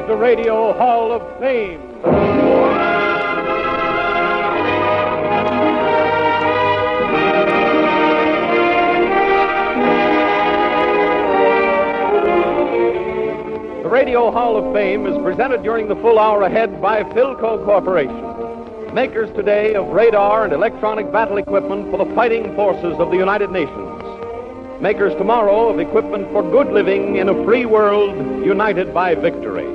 the Radio Hall of Fame. The Radio Hall of Fame is presented during the full hour ahead by Philco Corporation, makers today of radar and electronic battle equipment for the fighting forces of the United Nations. Makers tomorrow of equipment for good living in a free world united by victory.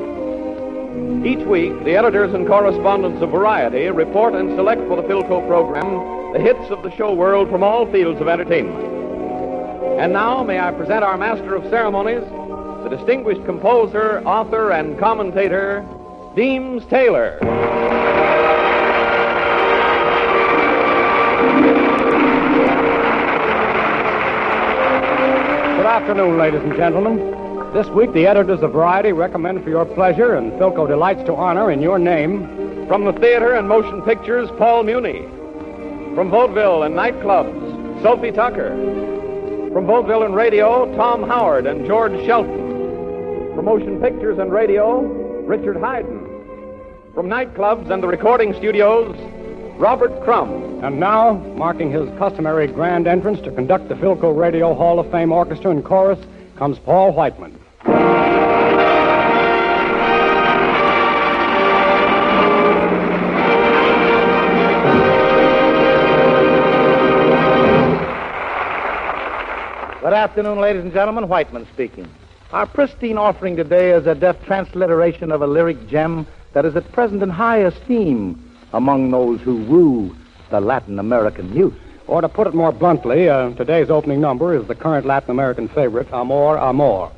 Each week, the editors and correspondents of Variety report and select for the Philco program the hits of the show world from all fields of entertainment. And now, may I present our master of ceremonies, the distinguished composer, author, and commentator, Deems Taylor. Good afternoon, ladies and gentlemen. This week, the editors of Variety recommend for your pleasure, and Philco delights to honor in your name, from the theater and motion pictures, Paul Muni. From vaudeville and nightclubs, Sophie Tucker. From vaudeville and radio, Tom Howard and George Shelton. From motion pictures and radio, Richard Haydn. From nightclubs and the recording studios, Robert Crumb. And now, marking his customary grand entrance to conduct the Philco Radio Hall of Fame Orchestra and Chorus, comes Paul Whiteman. Good afternoon, ladies and gentlemen. Whiteman speaking. Our pristine offering today is a deft transliteration of a lyric gem that is at present in high esteem among those who woo the Latin American youth. Or to put it more bluntly, today's opening number is the current Latin American favorite, Amor, Amor.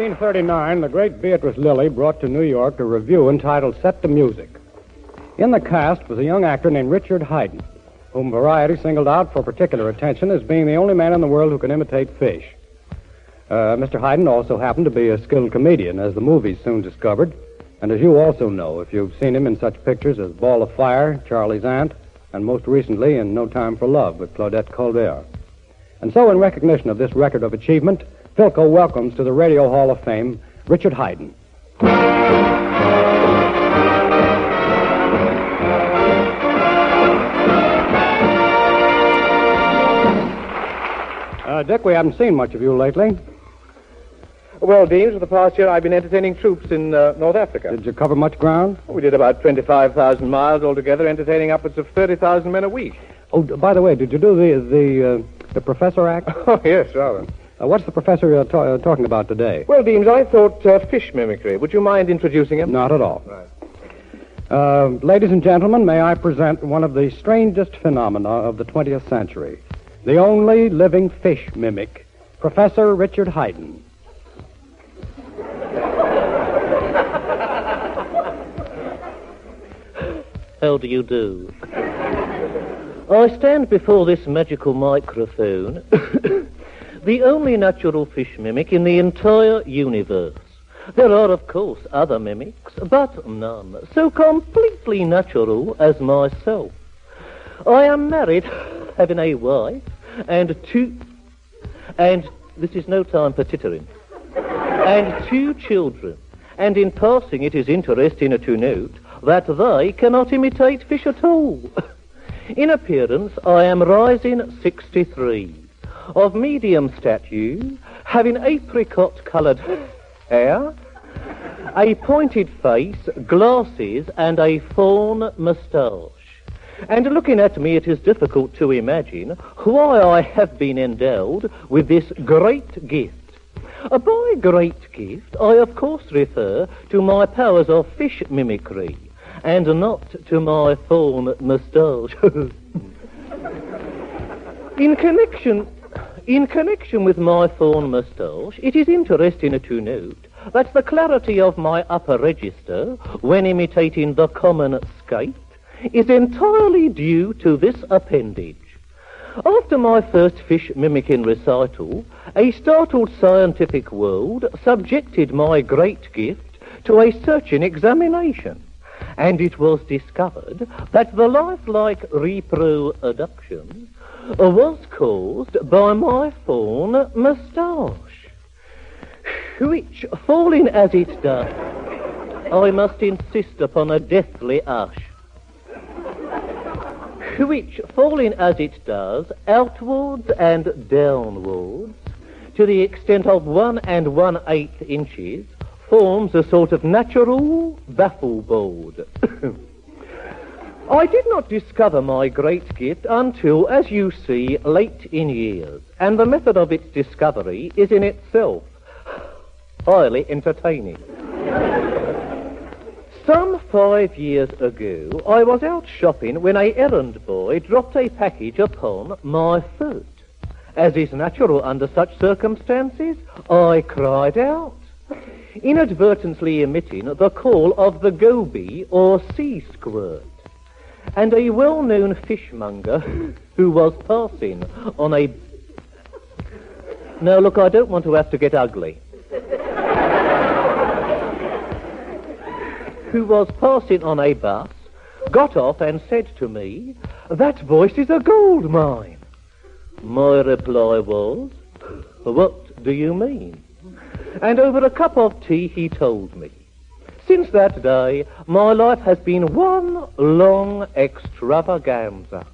1939, the great Beatrice Lilly brought to New York a review entitled Set to Music. In the cast was a young actor named Richard Haydn, whom Variety singled out for particular attention as being the only man in the world who can imitate fish. Mr. Haydn also happened to be a skilled comedian, as the movies soon discovered, and as you also know if you've seen him in such pictures as Ball of Fire, Charlie's Aunt, and most recently in No Time for Love with Claudette Colbert. And so, in recognition of this record of achievement, Philco welcomes to the Radio Hall of Fame Richard Haydn. Dick, we haven't seen much of you lately. Well, Dean, for the past year I've been entertaining troops in North Africa. Did you cover much ground? We did about 25,000 miles altogether, entertaining upwards of 30,000 men a week. Oh, by the way, did you do the Professor act? Oh, yes, rather. What's the Professor talking about today? Well, Deems, I thought fish mimicry. Would you mind introducing him? Not at all. Right. Ladies and gentlemen, may I present one of the strangest phenomena of the 20th century. The only living fish mimic, Professor Richard Haydn. How do you do? I stand before this magical microphone, the only natural fish mimic in the entire universe. There are, of course, other mimics, but none so completely natural as myself. I am married, having a wife, and this is no time for tittering, and 2 children. And in passing, it is interesting to note that they cannot imitate fish at all. In appearance, I am rising 63, of medium stature, having apricot-coloured hair, a pointed face, glasses, and a fawn moustache. And looking at me, it is difficult to imagine why I have been endowed with this great gift. By great gift, I of course refer to my powers of fish mimicry, and not to my fawn moustache. In connection with my fawn moustache, it is interesting to note that the clarity of my upper register, when imitating the common skate, is entirely due to this appendage. After my first fish mimicking recital, a startled scientific world subjected my great gift to a searching examination, and it was discovered that the lifelike reproduction was caused by my fawn moustache, which, falling as it does, I must insist upon a deathly hush, which, falling as it does, outwards and downwards, to the extent of 1 1/8 inches, forms a sort of natural baffleboard. I did not discover my great gift until, as you see, late in years, and the method of its discovery is in itself highly entertaining. Some 5 years ago, I was out shopping when a errand boy dropped a package upon my foot. As is natural under such circumstances, I cried out, inadvertently emitting the call of the goby or sea squirt. And a well-known fishmonger who was passing on a... Now, look, I don't want to have to get ugly. Who was passing on a bus, got off and said to me, "That voice is a gold mine." My reply was, "What do you mean?" And over a cup of tea he told me. Since that day, my life has been one long extravaganza.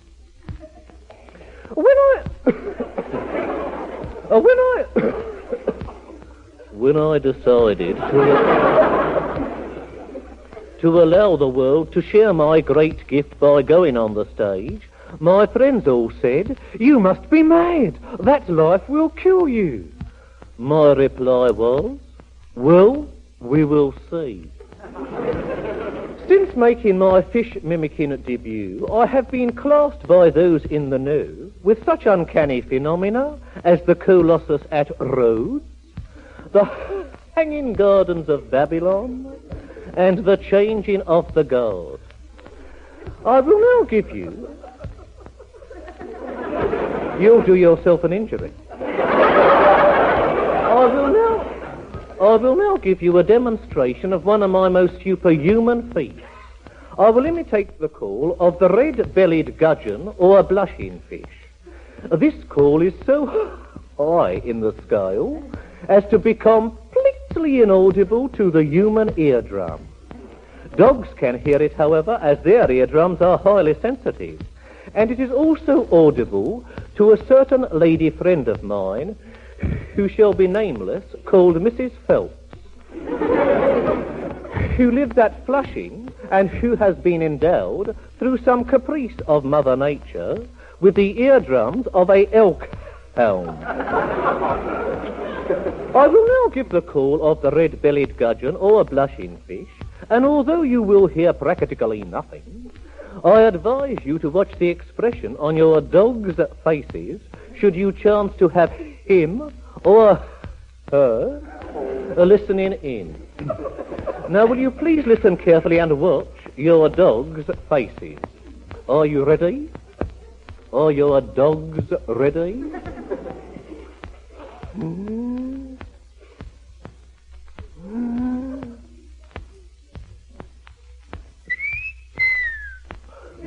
When I decided to allow the world to share my great gift by going on the stage, my friends all said, "You must be mad. That life will kill you." My reply was, "Well, we will see." Since making my fish mimicking debut, I have been classed by those in the know with such uncanny phenomena as the Colossus at Rhodes, hanging gardens of Babylon and the changing of the guard. I will now give you... You'll do yourself an injury. I will now give you a demonstration of one of my most superhuman feats. I will imitate the call of the red-bellied gudgeon or a blushing fish. This call is so high in the scale as to be completely inaudible to the human eardrum. Dogs can hear it, however, as their eardrums are highly sensitive, and it is also audible to a certain lady friend of mine, who shall be nameless, called Mrs. Phelps, who lives at Flushing and who has been endowed, through some caprice of Mother Nature, with the eardrums of a elk hound. I will now give the call of the red-bellied gudgeon or a blushing fish, and although you will hear practically nothing, I advise you to watch the expression on your dogs' faces should you chance to have him or her listening in. Now, will you please listen carefully and watch your dogs' faces? Are you ready? Are your dogs ready?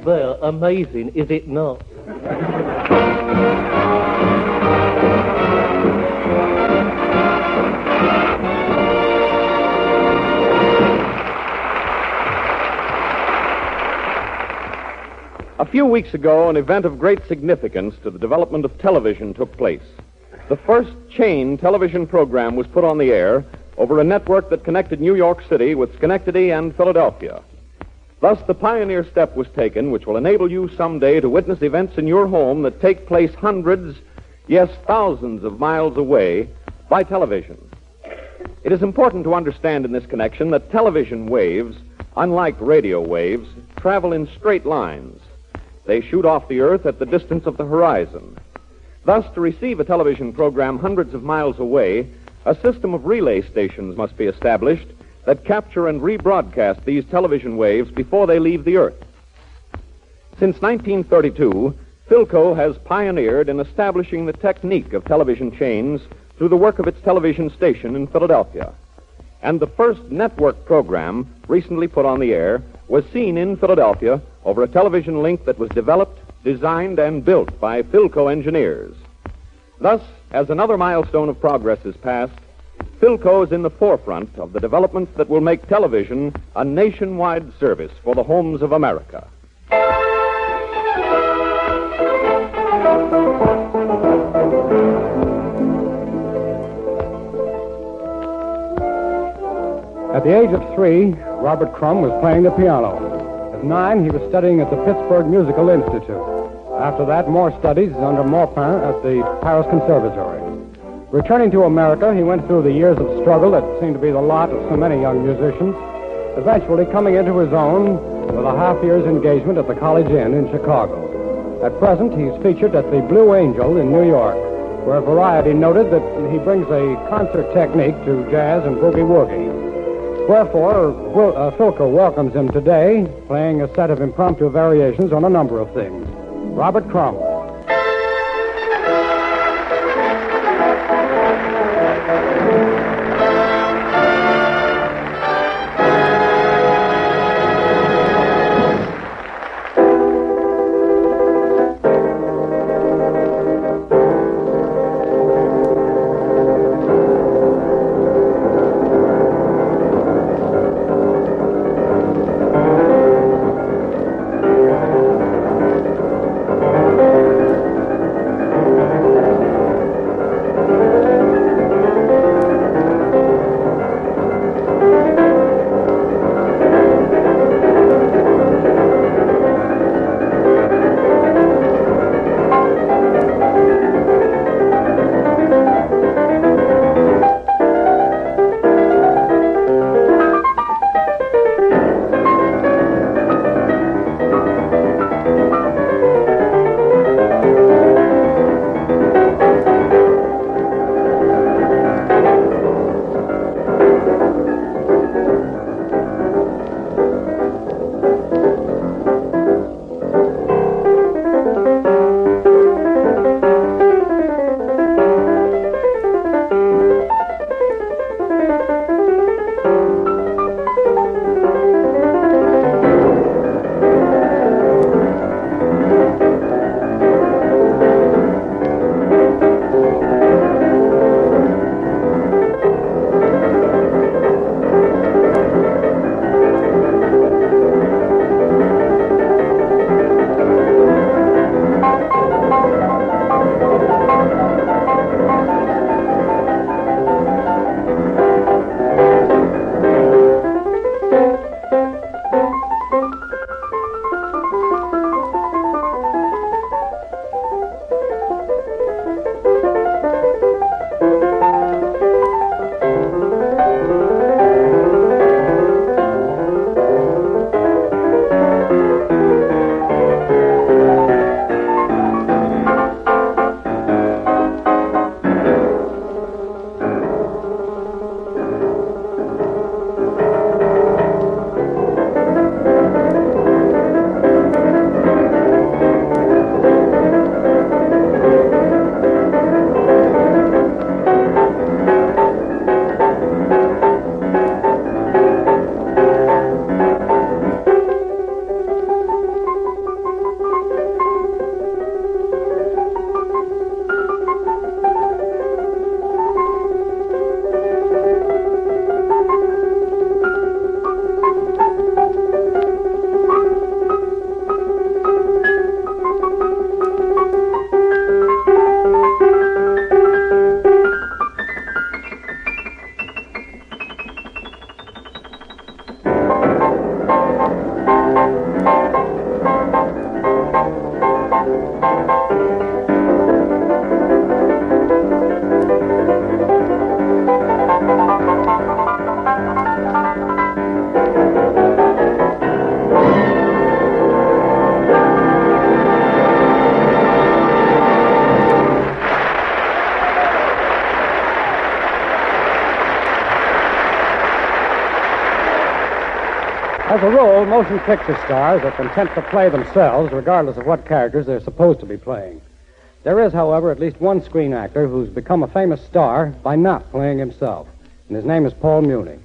There, amazing, is it not? A few weeks ago, an event of great significance to the development of television took place. The first chain television program was put on the air over a network that connected New York City with Schenectady and Philadelphia. Thus, the pioneer step was taken, which will enable you someday to witness events in your home that take place hundreds, yes, thousands of miles away by television. It is important to understand in this connection that television waves, unlike radio waves, travel in straight lines. They shoot off the Earth at the distance of the horizon. Thus, to receive a television program hundreds of miles away, a system of relay stations must be established that capture and rebroadcast these television waves before they leave the Earth. Since 1932, Philco has pioneered in establishing the technique of television chains through the work of its television station in Philadelphia. And the first network program recently put on the air was seen in Philadelphia over a television link that was developed, designed, and built by Philco engineers. Thus, as another milestone of progress is passed, Philco is in the forefront of the developments that will make television a nationwide service for the homes of America. At the age of 3, Robert Crumb was playing the piano. At 9, he was studying at the Pittsburgh Musical Institute. After that, more studies under Maupin at the Paris Conservatory. Returning to America, he went through the years of struggle that seemed to be the lot of so many young musicians, eventually coming into his own with a half-year's engagement at the College Inn in Chicago. At present, he's featured at the Blue Angel in New York, where Variety noted that he brings a concert technique to jazz and boogie-woogie. Wherefore, Philco welcomes him today, playing a set of impromptu variations on a number of things. Robert Crumb. As a rule, motion picture stars are content to play themselves, regardless of what characters they're supposed to be playing. There is, however, at least one screen actor who's become a famous star by not playing himself, and his name is Paul Muni.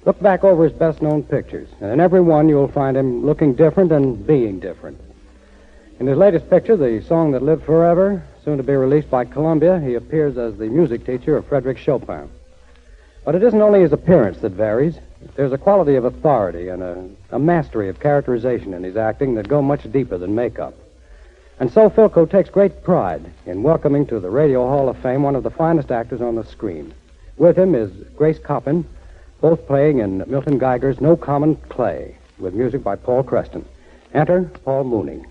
Look back over his best-known pictures, and in every one you'll find him looking different and being different. In his latest picture, The Song That Lived Forever, soon to be released by Columbia, he appears as the music teacher of Frédéric Chopin. But it isn't only his appearance that varies. There's a quality of authority and a mastery of characterization in his acting that go much deeper than makeup. And so Philco takes great pride in welcoming to the Radio Hall of Fame one of the finest actors on the screen. With him is Grace Coppin, both playing in Milton Geiger's No Common Clay, with music by Paul Creston. Enter Paul Muni.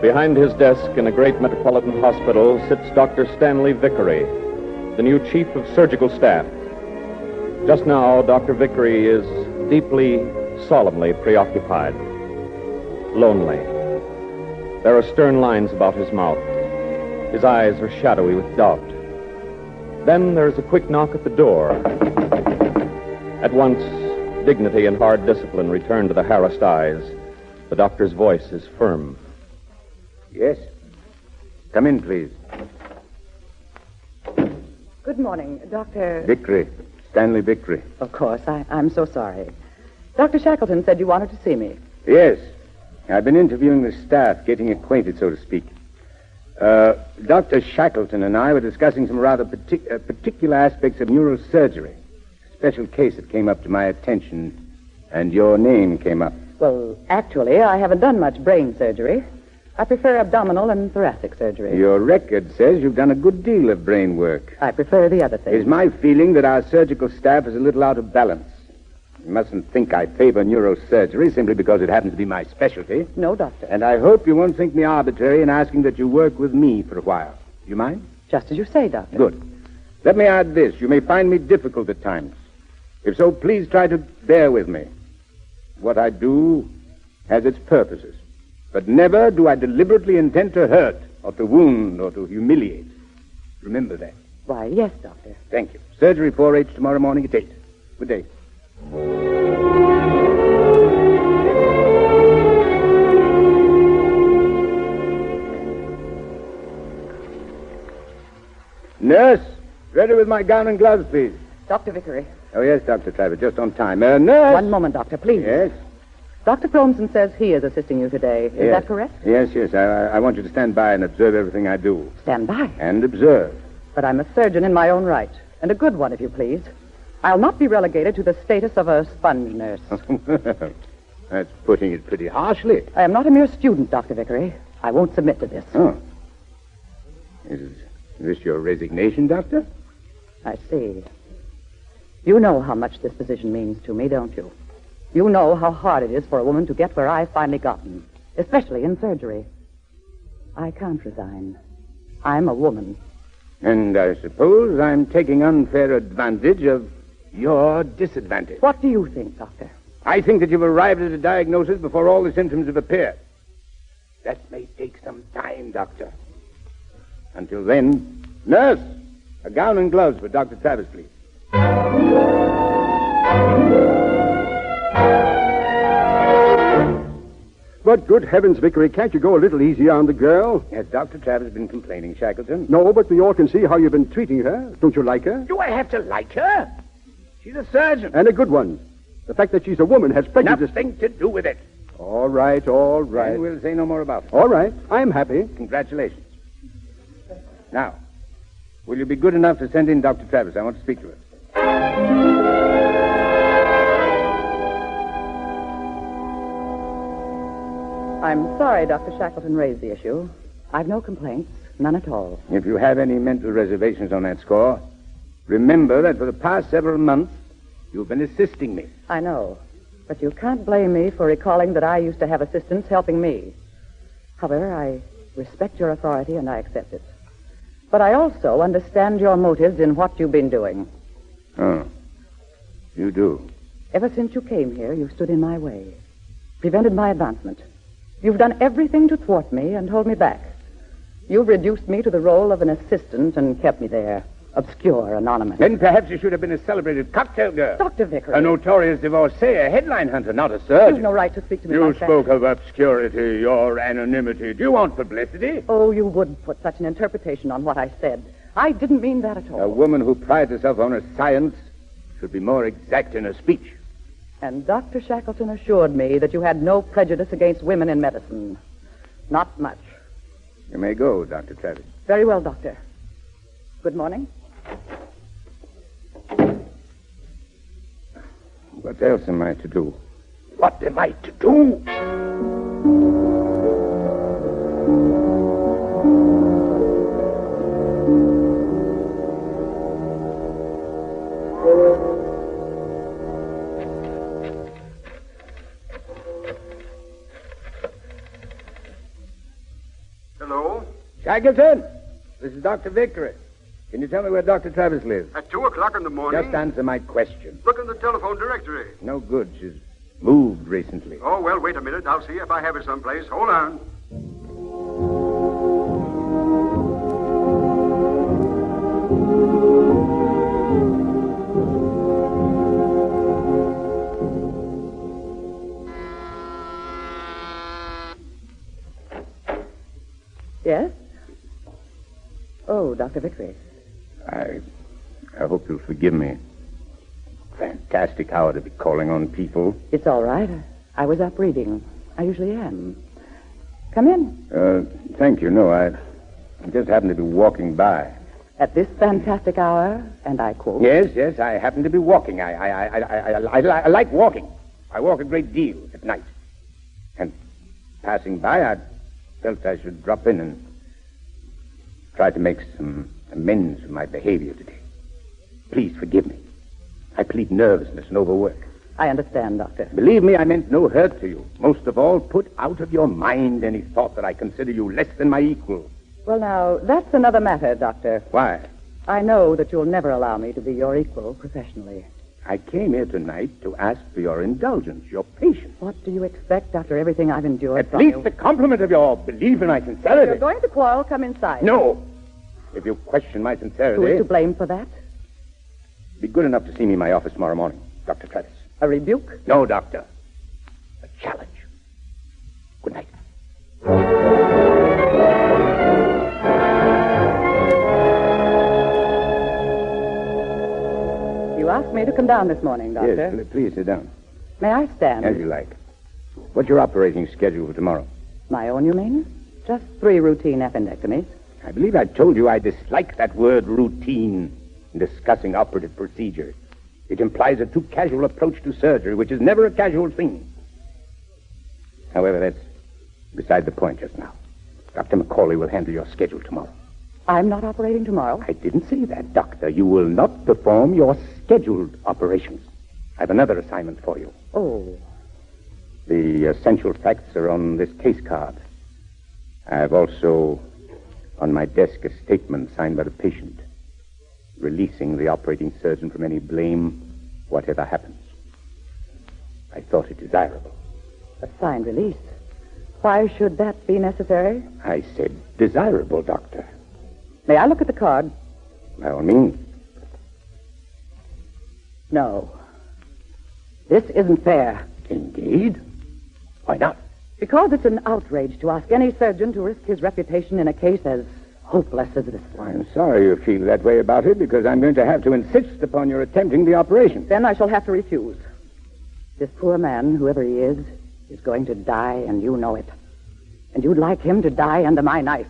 Behind his desk in a great metropolitan hospital sits Dr. Stanley Vickery, the new chief of surgical staff. Just now, Dr. Vickery is deeply, solemnly preoccupied, lonely. There are stern lines about his mouth. His eyes are shadowy with doubt. Then there's a quick knock at the door. At once, dignity and hard discipline return to the harassed eyes. The doctor's voice is firm. Yes? Come in, please. Good morning, Dr. Vickery. Stanley Vickery. Of course, I'm so sorry. Dr. Shackleton said you wanted to see me. Yes. I've been interviewing the staff, getting acquainted, so to speak. Dr. Shackleton and I were discussing some rather particular aspects of neurosurgery. A special case that came up to my attention, and your name came up. Well, actually, I haven't done much brain surgery. I prefer abdominal and thoracic surgery. Your record says you've done a good deal of brain work. I prefer the other things. It's my feeling that our surgical staff is a little out of balance. You mustn't think I favor neurosurgery simply because it happens to be my specialty. No, Doctor. And I hope you won't think me arbitrary in asking that you work with me for a while. Do you mind? Just as you say, Doctor. Good. Let me add this. You may find me difficult at times. If so, please try to bear with me. What I do has its purposes. But never do I deliberately intend to hurt or to wound or to humiliate. Remember that. Why, yes, Doctor. Thank you. Surgery 4H tomorrow morning at 8. Good day. Nurse, ready with my gown and gloves, please. Dr. Vickery. Oh, yes, Dr. Travers, just on time. Nurse! One moment, Doctor, please. Yes? Dr. Fromsen says he is assisting you today. Is that correct? Yes. I want you to stand by and observe everything I do. Stand by. And observe. But I'm a surgeon in my own right, and a good one, if you please. I'll not be relegated to the status of a sponge nurse. That's putting it pretty harshly. I am not a mere student, Dr. Vickery. I won't submit to this. Oh. Is this your resignation, Doctor? I see. You know how much this position means to me, don't you? You know how hard it is for a woman to get where I've finally gotten, especially in surgery. I can't resign. I'm a woman. And I suppose I'm taking unfair advantage of your disadvantage. What do you think, Doctor? I think that you've arrived at a diagnosis before all the symptoms have appeared. That may take some time, Doctor. Until then, nurse, a gown and gloves for Dr. Travers, please. But good heavens, Vickery, can't you go a little easier on the girl? Has Dr. Travers been complaining, Shackleton? No, but we all can see how you've been treating her. Don't you like her? Do I have to like her? She's a surgeon. And a good one. The fact that she's a woman has prejudice. Nothing to do with it. All right, all right. And we'll say no more about it. All right, I'm happy. Congratulations. Now, will you be good enough to send in Dr. Travers? I want to speak to her. I'm sorry Dr. Shackleton raised the issue. I've no complaints, none at all. If you have any mental reservations on that score, remember that for the past several months, you've been assisting me. I know, but you can't blame me for recalling that I used to have assistants helping me. However, I respect your authority and I accept it. But I also understand your motives in what you've been doing. Oh, you do? Ever since you came here, you've stood in my way, prevented my advancement. You've done everything to thwart me and hold me back. You've reduced me to the role of an assistant and kept me there, obscure, anonymous. Then perhaps you should have been a celebrated cocktail girl. Dr. Vickery. A notorious divorcee, a headline hunter, not a surgeon. You've no right to speak to me You like that. spoke of obscurity, your anonymity. Do you want publicity? Oh, you wouldn't put such an interpretation on what I said. I didn't mean that at all. A woman who prides herself on her science should be more exact in her speech. And Dr. Shackleton assured me that you had no prejudice against women in medicine. Not much. You may go, Dr. Travis. Very well, Doctor. Good morning. What else am I to do? What am I to do? Hello? Shackleton, this is Dr. Vickery. Can you tell me where Dr. Travis lives? At 2 o'clock in the morning? Just answer my question. Look in the telephone directory. No good. She's moved recently. Oh, well, wait a minute. I'll see if I have it someplace. Hold on. Yes? Oh, Dr. Vickery. I hope you'll forgive me. Fantastic hour to be calling on people. It's all right. I was up reading. I usually am. Come in. Thank you. No, I just happened to be walking by. At this fantastic hour, and I quote. Yes, I happen to be walking. I like walking. I walk a great deal at night. And passing by, I felt I should drop in and try to make some amends for my behavior today. Please forgive me. I plead nervousness and overwork. I understand, Doctor. Believe me, I meant no hurt to you. Most of all, put out of your mind any thought that I consider you less than my equal. Well, now, that's another matter, Doctor. Why? I know that you'll never allow me to be your equal professionally. I came here tonight to ask for your indulgence, your patience. What do you expect after everything I've endured At from least you? the compliment of your belief in my sincerity. If you're going to quarrel, come inside. No. If you question my sincerity... Who is to blame for that? Be good enough to see me in my office tomorrow morning, Dr. Travis. A rebuke? No, Doctor. A challenge. Good night. You asked me to come down this morning, Doctor. Yes, please sit down. May I stand? As you like. What's your operating schedule for tomorrow? My own, you mean? Just 3 routine appendectomies. I believe I told you I dislike that word routine in discussing operative procedure. It implies a too casual approach to surgery, which is never a casual thing. However, that's beside the point just now. Dr. McCauley will handle your schedule tomorrow. I'm not operating tomorrow? I didn't say that, Doctor. You will not perform your scheduled operations. I have another assignment for you. Oh. The essential facts are on this case card. I have also on my desk a statement signed by the patient, releasing the operating surgeon from any blame, whatever happens. I thought it desirable. A signed release. Why should that be necessary? I said desirable, Doctor. May I look at the card? By all means. No. This isn't fair. Indeed? Why not? Because it's an outrage to ask any surgeon to risk his reputation in a case as hopeless as this one. I'm sorry you feel that way about it, because I'm going to have to insist upon your attempting the operation. Then I shall have to refuse. This poor man, whoever he is going to die, and you know it. And you'd like him to die under my knife.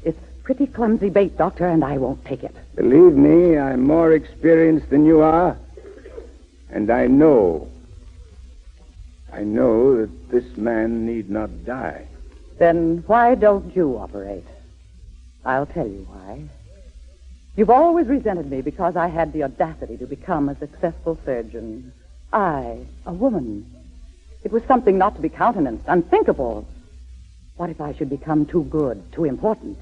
It's pretty clumsy bait, Doctor, and I won't take it. Believe me, I'm more experienced than you are. And I know that this man need not die. Then why don't you operate? I'll tell you why. You've always resented me because I had the audacity to become a successful surgeon. I, a woman. It was something not to be countenanced, unthinkable. What if I should become too good, too important?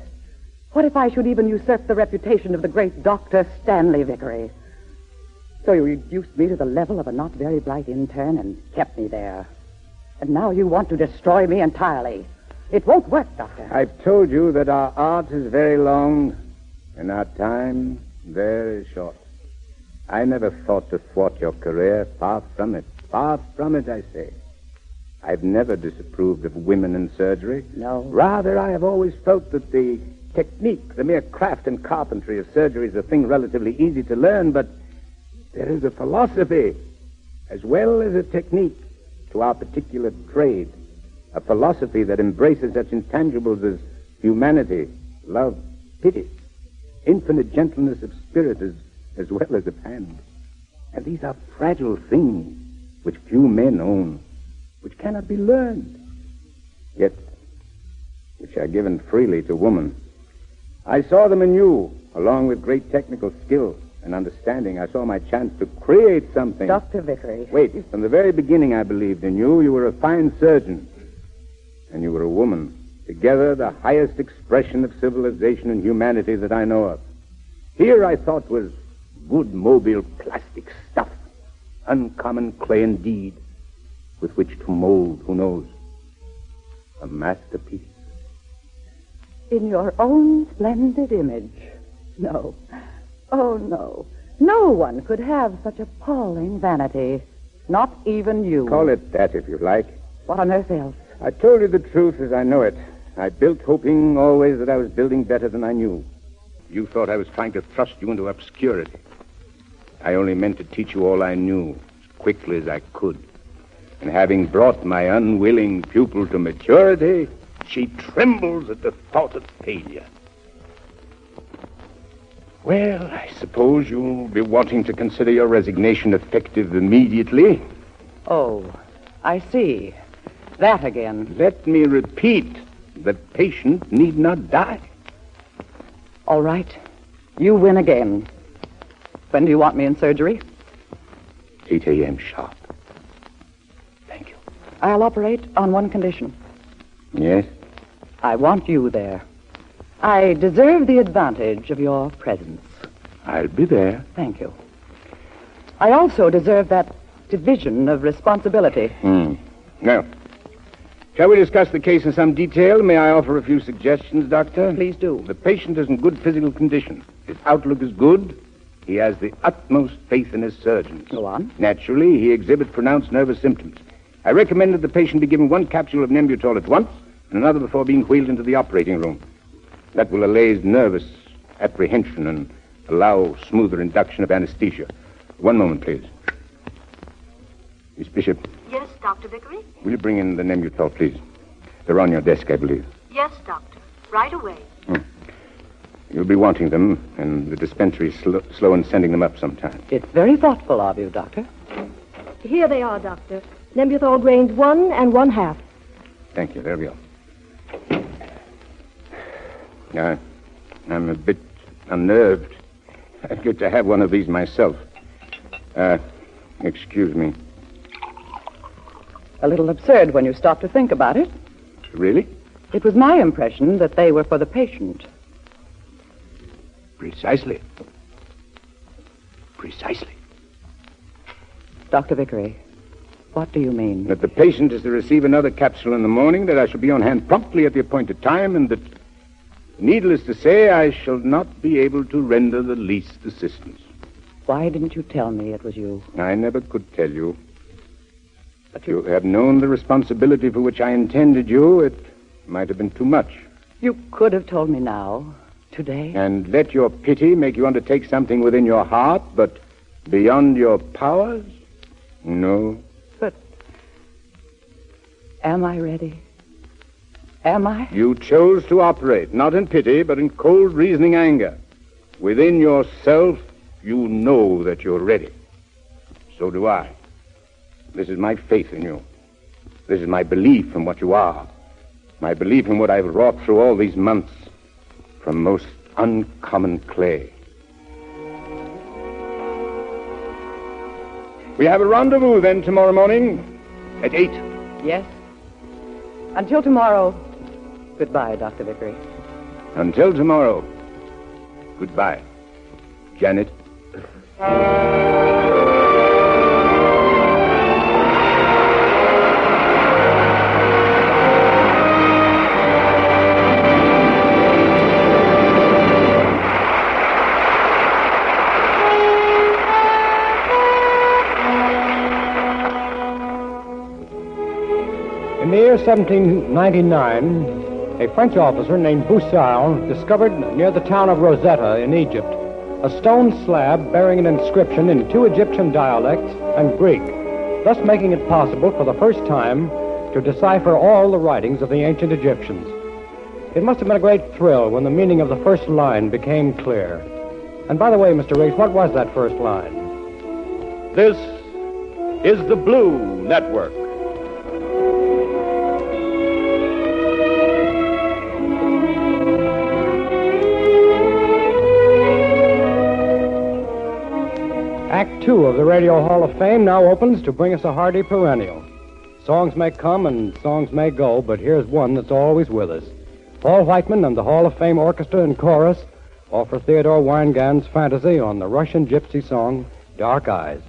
What if I should even usurp the reputation of the great Dr. Stanley Vickery? So you reduced me to the level of a not very bright intern and kept me there. And now you want to destroy me entirely. It won't work, Doctor. I've told you that our art is very long and our time very short. I never thought to thwart your career. Far from it. Far from it, I say. I've never disapproved of women in surgery. No. Rather, I have always felt that the technique, the mere craft and carpentry of surgery is a thing relatively easy to learn, but there is a philosophy as well as a technique to our particular trade. A philosophy that embraces such intangibles as humanity, love, pity, infinite gentleness of spirit as well as of hand. And these are fragile things which few men own, which cannot be learned, yet which are given freely to woman. I saw them in you, along with great technical skill and understanding. I saw my chance to create something. Dr. Vickery. Wait, from the very beginning I believed in you. You were a fine surgeon, and you were a woman. Together, the highest expression of civilization and humanity that I know of. Here I thought was good mobile plastic stuff, uncommon clay indeed, with which to mold, who knows, a masterpiece. In your own splendid image. No. Oh, no. No one could have such appalling vanity. Not even you. Call it that if you like. What on earth else? I told you the truth as I know it. I built hoping always that I was building better than I knew. You thought I was trying to thrust you into obscurity. I only meant to teach you all I knew, as quickly as I could. And having brought my unwilling pupil to maturity, she trembles at the thought of failure. Well, I suppose you'll be wanting to consider your resignation effective immediately. Oh, I see. That again. Let me repeat, the patient need not die. All right. You win again. When do you want me in surgery? 8 a.m. sharp. Thank you. I'll operate on one condition. Yes? I want you there. I deserve the advantage of your presence. I'll be there. Thank you. I also deserve that division of responsibility. Now, shall we discuss the case in some detail? May I offer a few suggestions, Doctor? Please do. The patient is in good physical condition. His outlook is good. He has the utmost faith in his surgeons. Go on. Naturally, he exhibits pronounced nervous symptoms. I recommend that the patient be given one capsule of Nembutal at once and another before being wheeled into the operating room. That will allay his nervous apprehension and allow smoother induction of anesthesia. One moment, please. Miss Bishop. Yes, Dr. Vickery? Will you bring in the Nembutal, please? They're on your desk, I believe. Yes, Doctor. Right away. You'll be wanting them, and the dispensary is slow in sending them up sometime. It's very thoughtful of you, Doctor. Here they are, Doctor. Nembutal grains 1 1/2. Thank you. There we go. I'm a bit unnerved. I'd get to have one of these myself. Excuse me. A little absurd when you stop to think about it. Really? It was my impression that they were for the patient. Precisely. Precisely. Dr. Vickery, what do you mean? That the patient is to receive another capsule in the morning, that I shall be on hand promptly at the appointed time, and that, needless to say, I shall not be able to render the least assistance. Why didn't you tell me it was you? I never could tell you. If you had known the responsibility for which I intended you, it might have been too much. You could have told me now, today. And let your pity make you undertake something within your heart, but beyond your powers? No. But am I ready? Am I? You chose to operate, not in pity, but in cold, reasoning anger. Within yourself, you know that you're ready. So do I. This is my faith in you. This is my belief in what you are. My belief in what I've wrought through all these months from most uncommon clay. We have a rendezvous then tomorrow morning at 8. Yes. Until tomorrow, goodbye, Dr. Vickery. Until tomorrow, goodbye, Janet. 1799, a French officer named Boussal discovered near the town of Rosetta in Egypt a stone slab bearing an inscription in 2 Egyptian dialects and Greek, thus making it possible for the first time to decipher all the writings of the ancient Egyptians. It must have been a great thrill when the meaning of the first line became clear. And by the way, Mr. Riggs, what was that first line? This is the Blue Network. Act 2 of the Radio Hall of Fame now opens to bring us a hearty perennial. Songs may come and songs may go, but here's one that's always with us. Paul Whiteman and the Hall of Fame Orchestra and Chorus offer Theodore Weingann's fantasy on the Russian gypsy song, Dark Eyes.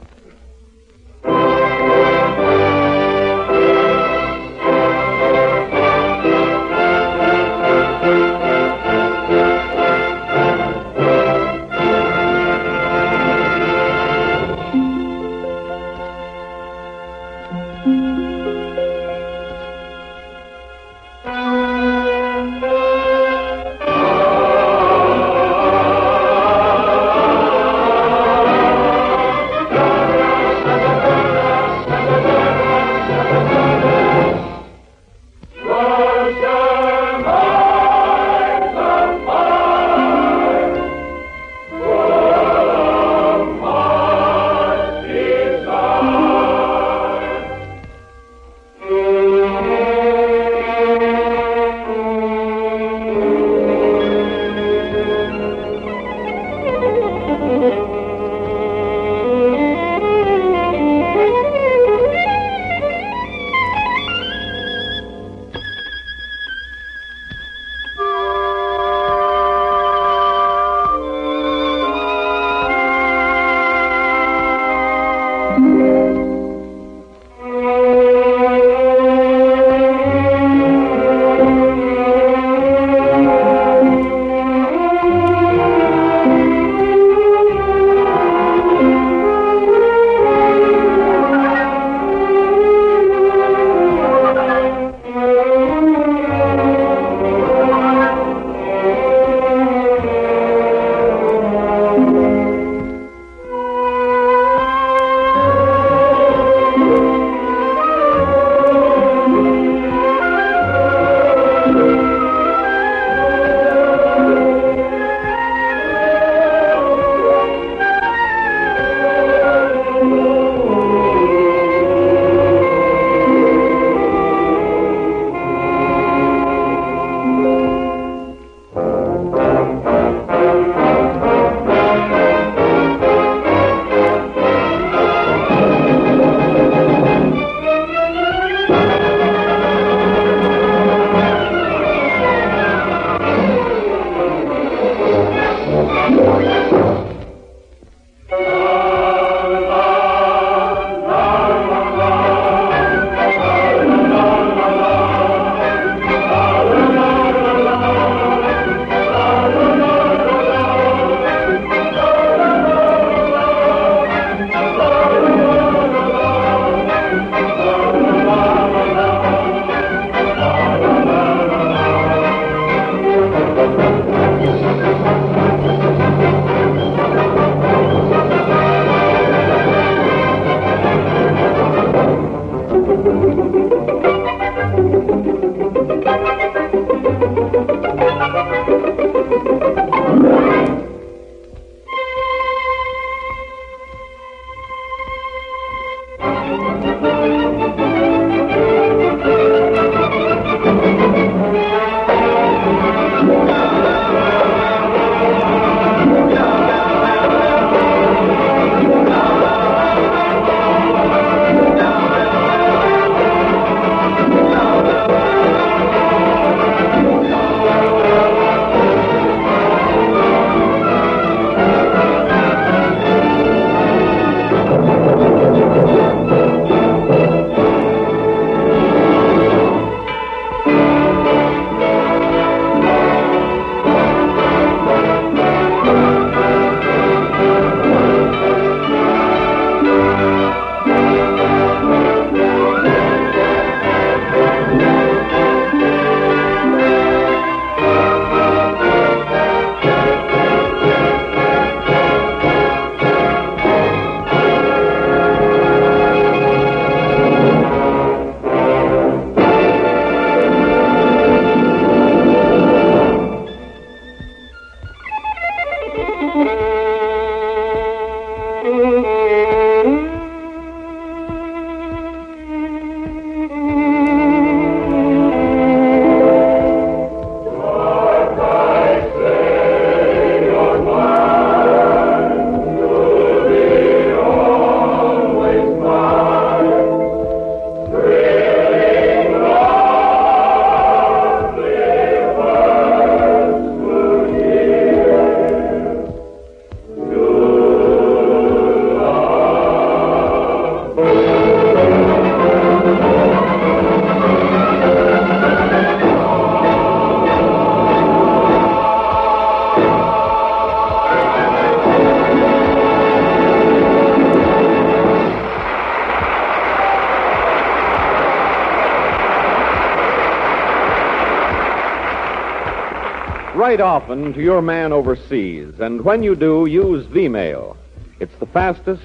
Write often to your man overseas, and when you do, use V-mail. It's the fastest,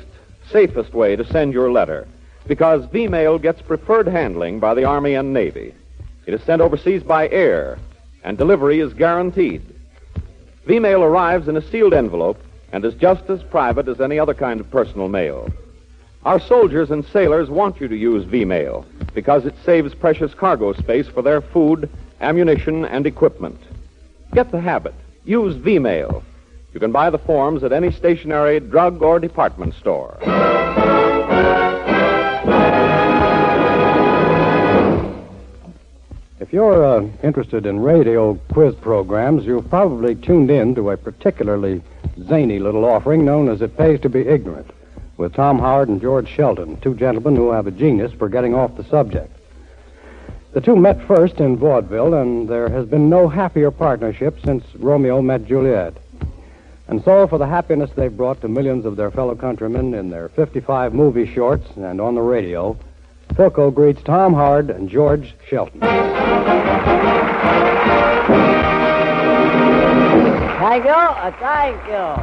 safest way to send your letter, because V-mail gets preferred handling by the Army and Navy. It is sent overseas by air, and delivery is guaranteed. V-mail arrives in a sealed envelope and is just as private as any other kind of personal mail. Our soldiers and sailors want you to use V-mail because it saves precious cargo space for their food, ammunition, and equipment. Get the habit. Use V-mail. You can buy the forms at any stationery, drug, or department store. If you're interested in radio quiz programs, you've probably tuned in to a particularly zany little offering known as It Pays to Be Ignorant, with Tom Howard and George Shelton, two gentlemen who have a genius for getting off the subject. The two met first in vaudeville, and there has been no happier partnership since Romeo met Juliet. And so, for the happiness they've brought to millions of their fellow countrymen in their 55 movie shorts and on the radio, Philco greets Tom Howard and George Shelton. Thank you. Thank you.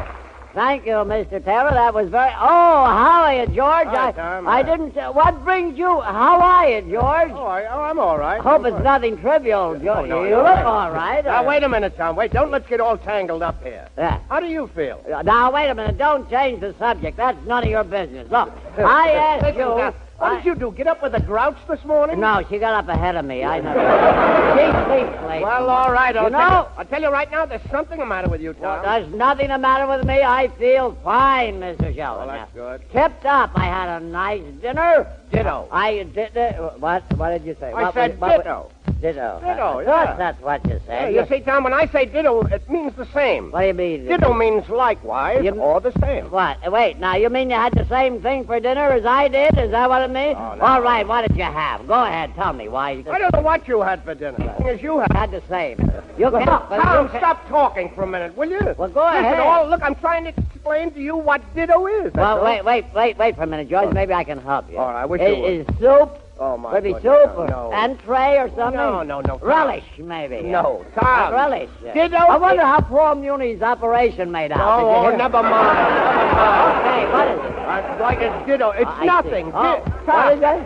Thank you, Mr. Taylor. That was very... Oh, how are you, George? Hi, Tom. I didn't... What brings you... How are you, George? I'm all right. Hope it's nothing trivial, George. You look all right. Now, wait a minute, Tom. Wait, don't let's get all tangled up here. Yeah. How do you feel? Now, wait a minute. Don't change the subject. That's none of your business. Look, I asked Listen, you... Tom, what did you do? Get up with a grouch this morning? No, she got up ahead of me. I know. She sleeps late. Well, all right. You know... I'll tell you right now, there's something the matter with you, Tom. Well, there's nothing the matter with me. I feel fine, Mr. Shelton. Well, that's good. Tipped up. I had a nice dinner. Ditto. I did... What did you say? I said ditto. Ditto. Ditto, I yeah. thought that's what you said. You see, Tom, when I say ditto, it means the same. What do you mean? Ditto means likewise or the same. What? Wait, now, you mean you had the same thing for dinner as I did? Is that what it means? Oh, no. All right, what did you have? Go ahead, tell me why. I don't know what you had for dinner. The thing is, you had the same. You Look, can... Tom, stop talking for a minute, will you? Well, go ahead. Look, I'm trying to explain to you what ditto is. Well, wait for a minute, George. Maybe I can help you. All right, I wish you would. Is soup... Oh, my Maybe goodness, soup or no. entree or something? No. Relish, maybe. No, Tom. Relish. Ditto. I wonder how poor Muni's operation made out. Oh, never mind. Okay, what is it? Like a ditto. It's nothing. Oh, Tom. what is that?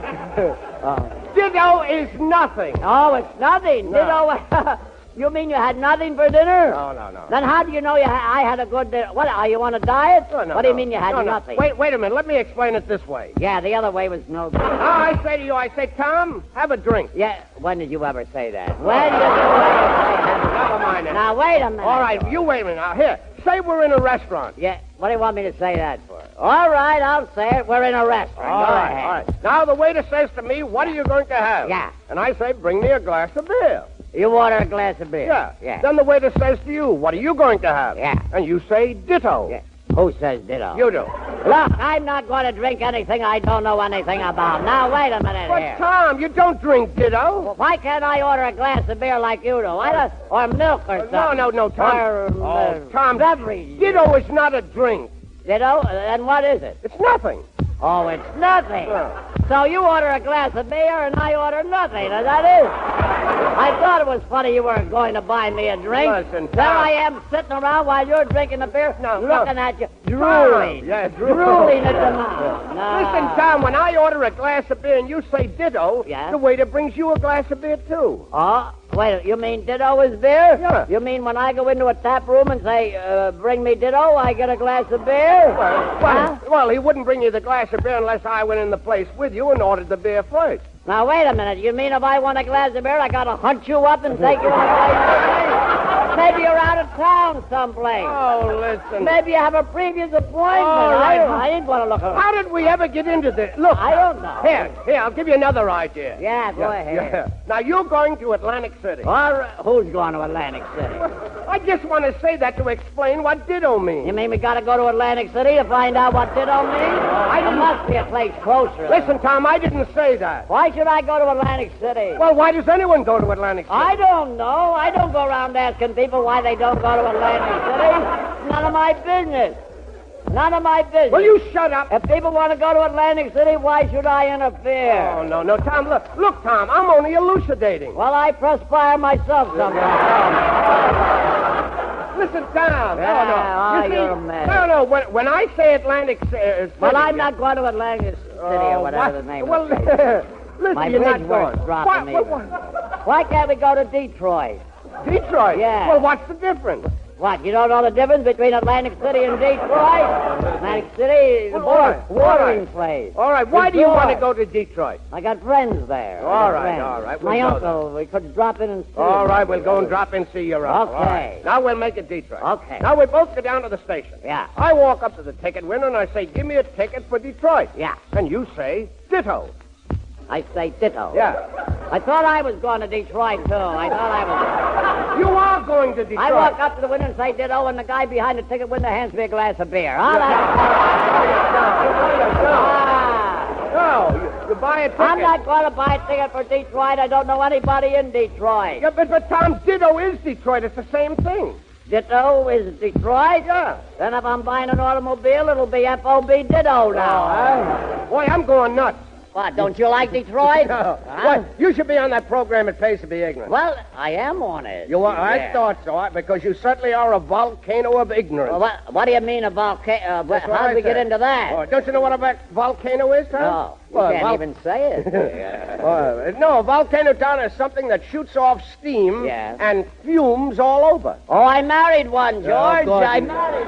Ditto is nothing. Oh, it's nothing. No. Ditto. You mean you had nothing for dinner? No. Then how do you know I had a good dinner? What, are you on a diet? No, what do you mean you had nothing? Wait a minute. Let me explain it this way. Yeah, the other way was no good. I say to you, Tom, have a drink. Yeah, when did you ever say that? When did you ever say that? Never mind that. Now, wait a minute. All right, you wait a minute. Now, here, say we're in a restaurant. Yeah, what do you want me to say that for? All right, I'll say it. We're in a restaurant. All Go right, ahead. all right. Now, the waiter says to me, what are you going to have? Yeah. And I say, bring me a glass of beer. You order a glass of beer? Yeah. Then the waiter says to you, what are you going to have? Yeah. And you say, ditto. Yeah. Who says ditto? You do. Look, I'm not going to drink anything I don't know anything about. Now, wait a minute But, here. Tom, you don't drink ditto. Well, why can't I order a glass of beer like you do? Or milk or something? No, Tom. Or Tom, beverage. ditto is not a drink. Ditto? Then what is it? It's nothing. Oh, it's nothing. So you order a glass of beer and I order nothing. Is that it? I thought it was funny you weren't going to buy me a drink. Listen, there Tom. I am sitting around while you're drinking the beer, looking at you, Tom. drooling. Yeah, drooling at the mouth. No. Listen, Tom, when I order a glass of beer and you say ditto, the waiter brings you a glass of beer, too. Oh, wait, you mean ditto is beer? Yeah. You mean when I go into a tap room and say, bring me ditto, I get a glass of beer? Well, he wouldn't bring you the glass of beer unless I went in the place with you and ordered the beer first. Now, wait a minute. You mean if I want a glass of beer, I got to hunt you up and take you on a place with me? Maybe you're out of town someplace. Oh, listen. Maybe you have a previous appointment. All right. I ain't going to look around. How did we ever get into this? Look. I don't know. Here, I'll give you another idea. Yeah, go ahead. Yeah. Now, you're going to Atlantic City. All right. Who's going to Atlantic City? I just want to say that to explain what ditto means. You mean we got to go to Atlantic City to find out what ditto means? There must be a place closer. Listen, Tom, I didn't say that. Why should I go to Atlantic City? Well, why does anyone go to Atlantic City? I don't know. I don't go around asking people why they don't go to Atlantic City. None of my business. None of my business. Will you shut up? If people want to go to Atlantic City, why should I interfere? Oh, no, Tom, look, Tom, I'm only elucidating. Well, I perspire myself sometimes. listen, Tom. Yeah, You see, you're a man. No. When I say Atlantic City... Well, I'm not going to Atlantic City or whatever the name well, of it. listen, My you're bridge not going. was dropping me. Why can't we go to Detroit? Detroit? Yeah. Well, what's the difference? What, you don't know the difference between Atlantic City and Detroit? Atlantic City is a watering place. All right, why do you want to go to Detroit? I got friends there. All right. My uncle, we could drop in and see All him. right, we'll go and drop in and see your uncle. Okay. All right. Now we'll make it Detroit. Okay. Now we both go down to the station. Yeah. I walk up to the ticket window and I say, give me a ticket for Detroit. Yeah. And you say, ditto. I say ditto. Yeah. I thought I was going to Detroit, too. I thought I was... You are going to Detroit. I walk up to the window and say ditto, and the guy behind the ticket window hands me a glass of beer. Huh? No, you buy a ticket. I'm not going to buy a ticket for Detroit. I don't know anybody in Detroit. Yeah, but Tom, ditto is Detroit. It's the same thing. Ditto is Detroit? Yeah. Then if I'm buying an automobile, it'll be F.O.B. ditto now. Boy, I'm going nuts. What, don't you like Detroit? No. What? You should be on that program It Pays to Be Ignorant. Well, I am on it. You are? Yeah. I thought so, because you certainly are a volcano of ignorance. Well, what do you mean a volcano? How did we get into that? Oh, don't you know what a volcano is, Tom? No, you can't even say it. No, a volcano, Tom, is something that shoots off steam and fumes all over. Oh, I married one, George. Oh, I married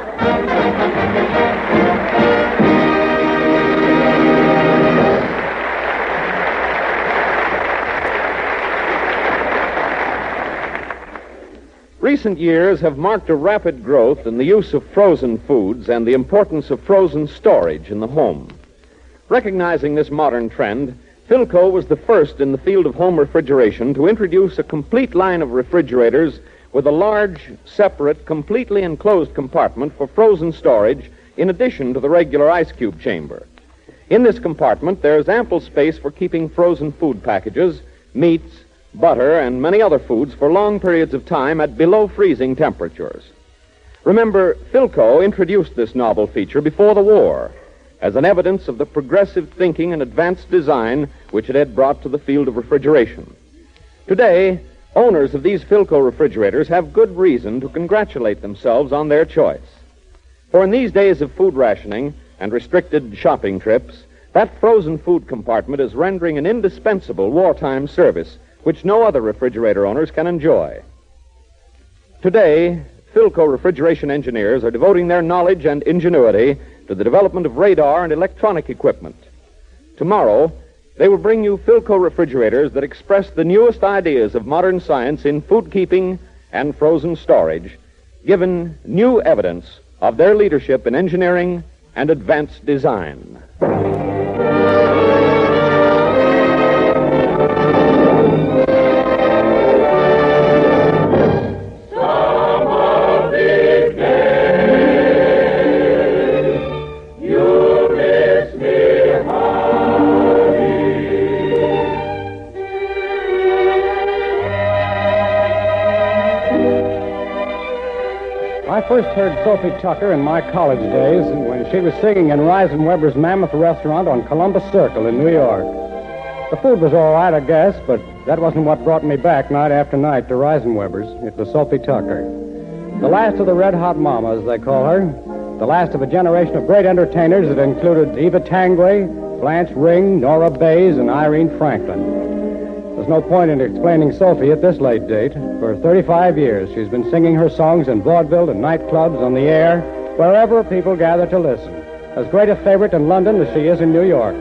Recent years have marked a rapid growth in the use of frozen foods and the importance of frozen storage in the home. Recognizing this modern trend, Philco was the first in the field of home refrigeration to introduce a complete line of refrigerators with a large, separate, completely enclosed compartment for frozen storage in addition to the regular ice cube chamber. In this compartment, there is ample space for keeping frozen food packages, meats, butter, and many other foods for long periods of time at below freezing temperatures. Remember, Philco introduced this novel feature before the war as an evidence of the progressive thinking and advanced design which it had brought to the field of refrigeration. Today, owners of these Philco refrigerators have good reason to congratulate themselves on their choice. For in these days of food rationing and restricted shopping trips, that frozen food compartment is rendering an indispensable wartime service which no other refrigerator owners can enjoy. Today, Philco refrigeration engineers are devoting their knowledge and ingenuity to the development of radar and electronic equipment. Tomorrow, they will bring you Philco refrigerators that express the newest ideas of modern science in food keeping and frozen storage, given new evidence of their leadership in engineering and advanced design. I first heard Sophie Tucker in my college days when she was singing in Reisenweber's Mammoth Restaurant on Columbus Circle in New York. The food was all right, I guess, but that wasn't what brought me back night after night to Reisenweber's. It was Sophie Tucker. The last of the Red Hot Mamas, they call her. The last of a generation of great entertainers that included Eva Tanguay, Blanche Ring, Nora Bayes, and Irene Franklin. There's no point in explaining Sophie at this late date. For 35 years, she's been singing her songs in vaudeville and nightclubs, on the air, wherever people gather to listen. As great a favorite in London as she is in New York.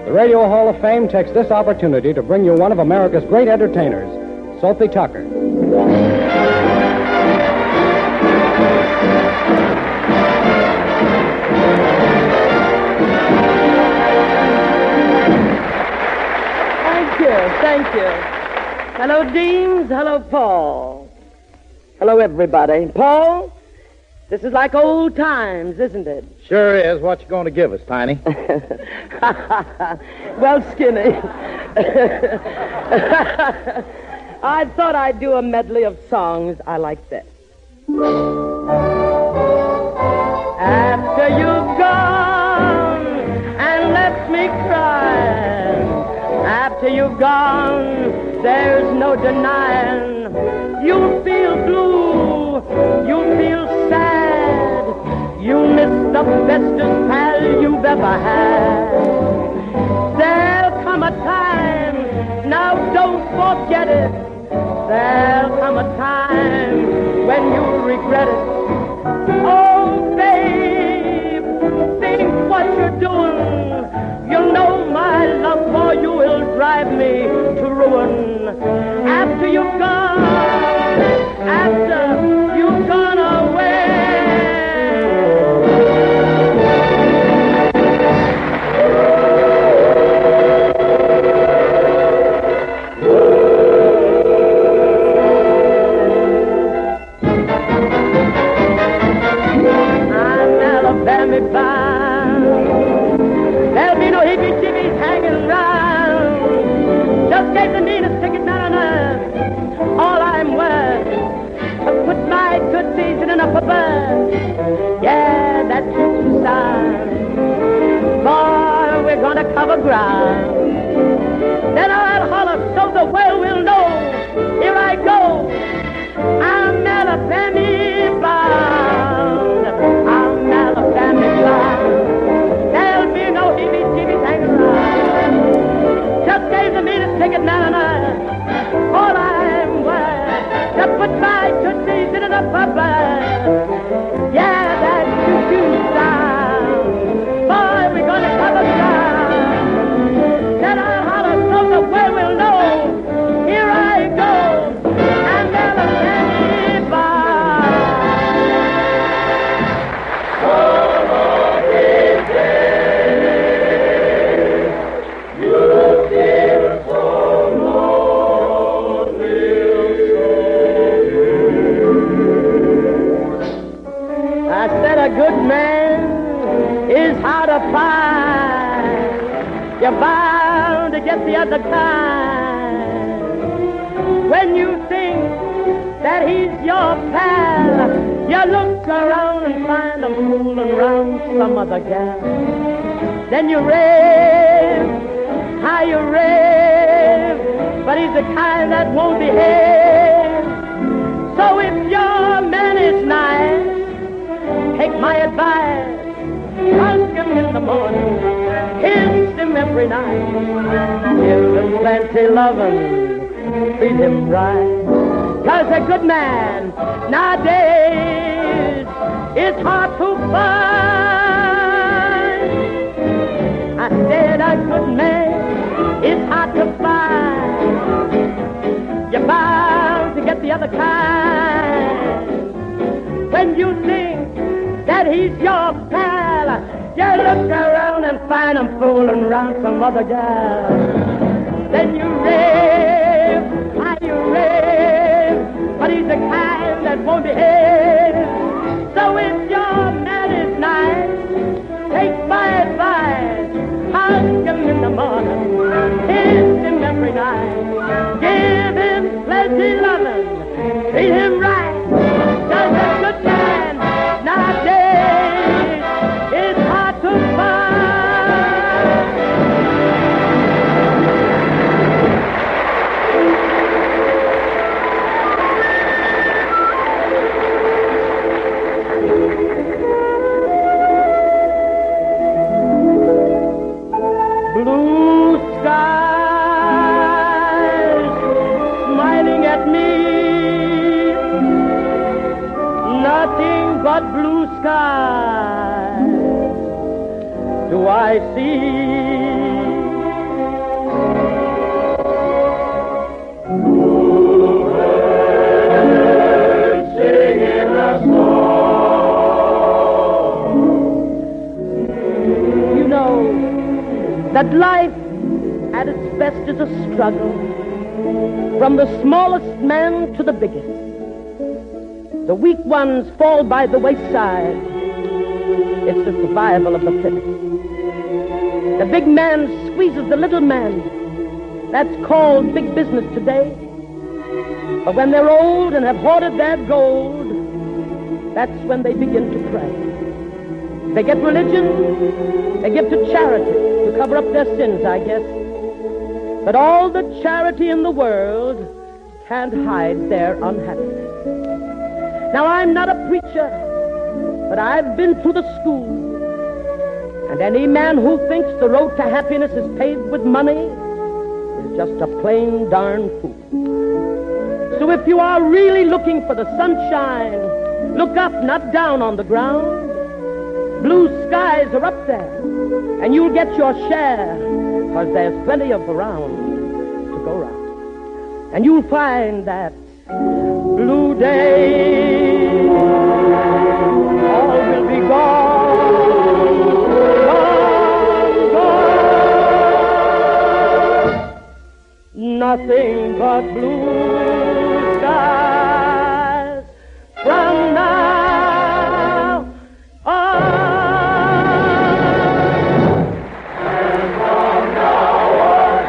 The Radio Hall of Fame takes this opportunity to bring you one of America's great entertainers, Sophie Tucker. Thank you. Hello, Deems. Hello, Paul. Hello, everybody. Paul, this is like old times, isn't it? Sure is. What you going to give us, Tiny? Well, Skinny, I thought I'd do a medley of songs I like this. After you've gone and left me crying, after you've gone, there's no denying you'll feel blue you feel sad. You miss the bestest pal you've ever had. There'll come a time, now don't forget it. There'll come a time when you'll regret it. Oh, babe, think what you're doing. You know my love for you will drive me to ruin. After you've gone away. I'm Alabama bound. There'll be no hippie-chippies hanging around. Just gave the neatest ticket, not enough. All I'm worth to put my tootsies in an upper berth. Yeah, that choo-choo sound. Boy, we're gonna cover ground. Then I'll holler so the world will know. Here I go. I'm Alabama bound. I'm Alabama bound. There'll be no hippie-chippies hanging around. Just gave the meanest ticket, not enough. All I'm worth to put my tootsies in an upper berth. Yeah, that choo-choo sound. Boy, we're gonna cover ground. Then I'll holler so the world will know. Here I go. I'm Alabama bound. I said a good man is hard to find. You're bound to get the other kind. When you think that he's your pal, you look around and find him fooling around some other gal. Then you rave, how you rave, but he's the kind that won't behave. So if your man is nice, take my advice, hug him in the morning, kiss him every night, give him plenty loving, treat him right. 'Cause a good man nowadays is hard to find. I said a good man is hard to find. You're bound to get the other kind. When you think that he's your pal, you look around and find him fooling around some other gal. Then you rave, how you rave, but he's the kind that won't behave. So if your man is nice, take my advice, hug him in the morning, kiss him every night, give him plenty loving, treat him right. 'Cause a good man nowadays is hard to find. Blue skies smiling at me, nothing but blue skies do I see. Singing a song. You know that life at its best is a struggle, from the smallest man to the biggest. The weak ones fall by the wayside. It's the survival of the fittest. The big man squeezes the little man. That's called big business today. But when they're old and have hoarded their gold, that's when they begin to pray. They get religion, they give to charity to cover up their sins, I guess. But all the charity in the world can't hide their unhappiness. Now, I'm not a preacher, but I've been through the school. And any man who thinks the road to happiness is paved with money is just a plain darn fool. So if you are really looking for the sunshine, look up, not down on the ground. Blue skies are up there, and you'll get your share, 'cause there's plenty of around to go round. And you'll find that blue days all will be gone, gone, gone. Nothing but blue skies from now on. And from now on,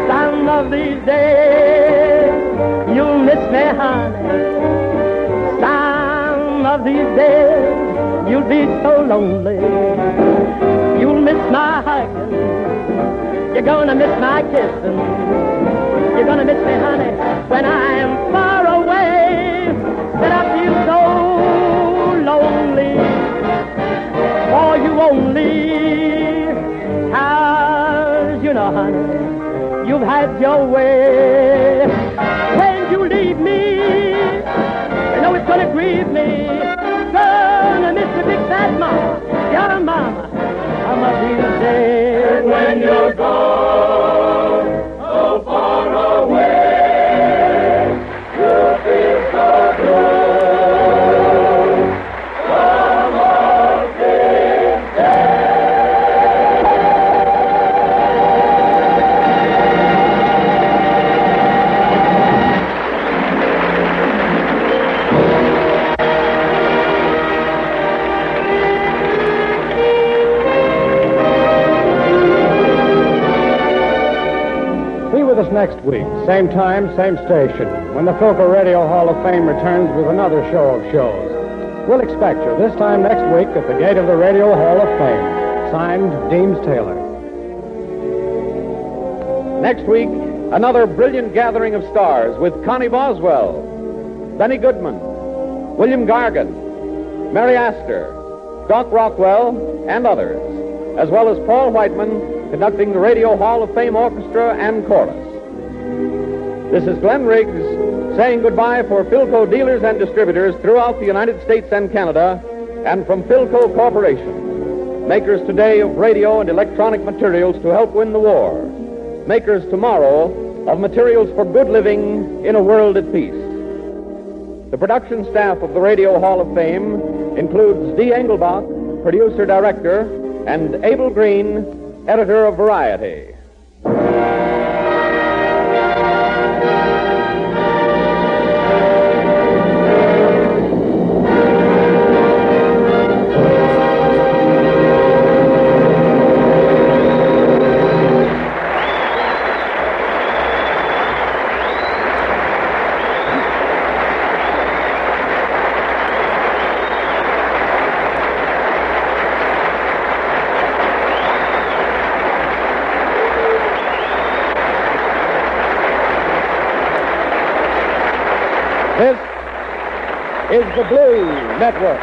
some of these days you'll miss me, honey. Some of these days you'll be so lonely. You'll miss my hugging. You're gonna miss my kissing. You're gonna miss me, honey, when I'm far away. That I feel so lonely for you only. 'Cause you know, honey, you've had your way. When you leave me, you know it's gonna grieve me. Gonna miss the big fat mama, your mama, some of these days. And when you're gone, so far away, you'll feel so blue. Some of these next week, same time, same station, when the Philco Radio Hall of Fame returns with another show of shows. We'll expect you this time next week at the gate of the Radio Hall of Fame. Signed, Deems Taylor. Next week, another brilliant gathering of stars with Connie Boswell, Benny Goodman, William Gargan, Mary Astor, Doc Rockwell, and others, as well as Paul Whiteman conducting the Radio Hall of Fame Orchestra and Chorus. This is Glenn Riggs saying goodbye for Philco dealers and distributors throughout the United States and Canada, and from Philco Corporation, makers today of radio and electronic materials to help win the war, makers tomorrow of materials for good living in a world at peace. The production staff of the Radio Hall of Fame includes Dee Engelbach, producer-director, and Abel Green, editor of Variety. This is the Blues Network.